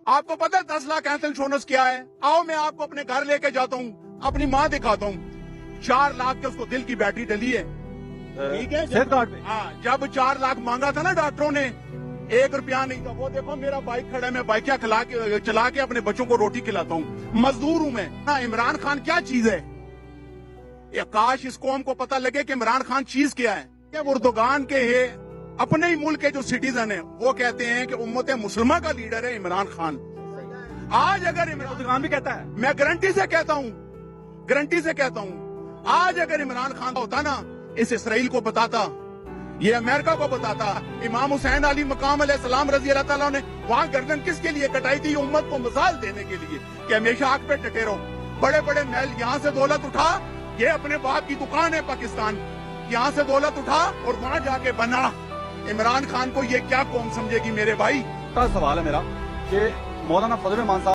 आपको पता है 10 लाख हेल्थ इंश्योरेंस क्या है? आओ मैं आपको अपने घर लेके जाता हूँ, अपनी माँ दिखाता हूँ। 4 लाख के उसको दिल की बैटरी डली है, ठीक है। सेहत कार्ड पे हाँ, जब 4 लाख मांगा था ना डॉक्टरों ने, 1 रुपया नहीं था। वो देखो मेरा बाइक खड़ा है, मैं बाइक चला के अपने बच्चों को रोटी खिलाता हूँ, मजदूर हूँ मैं ना। इमरान खान क्या चीज है? ये काश इस कौम को पता लगे कि इमरान खान चीज क्या है। उर्दुगान के है अपने ही मुल्क के जो सिटीजन है, वो कहते हैं कि उम्मत मुसलमान का लीडर है इमरान खान। आज अगर इमरान खान भी कहता है, मैं गारंटी से कहता हूँ, गारंटी से कहता हूँ, आज अगर इमरान खान होता ना, इस इसराइल को बताता, ये अमेरिका को बताता, इमाम हुसैन अली मकाम अलैहिस्सलाम रजी अल्लाह ताला ने वहाँ गर्दन किसके लिए कटाई थी? उम्मत को मिसाल देने के लिए कि हमेशा आग पे डटे रहो। बड़े बड़े महल, यहाँ से दौलत उठा, ये अपने बाप की दुकान है पाकिस्तान, यहाँ से दौलत उठा और वहाँ जाके बना। इमरान खान को ये क्या कौम समझेगी मेरे भाई? सवाल है मेरा कि मौलाना फजल रहमान साहब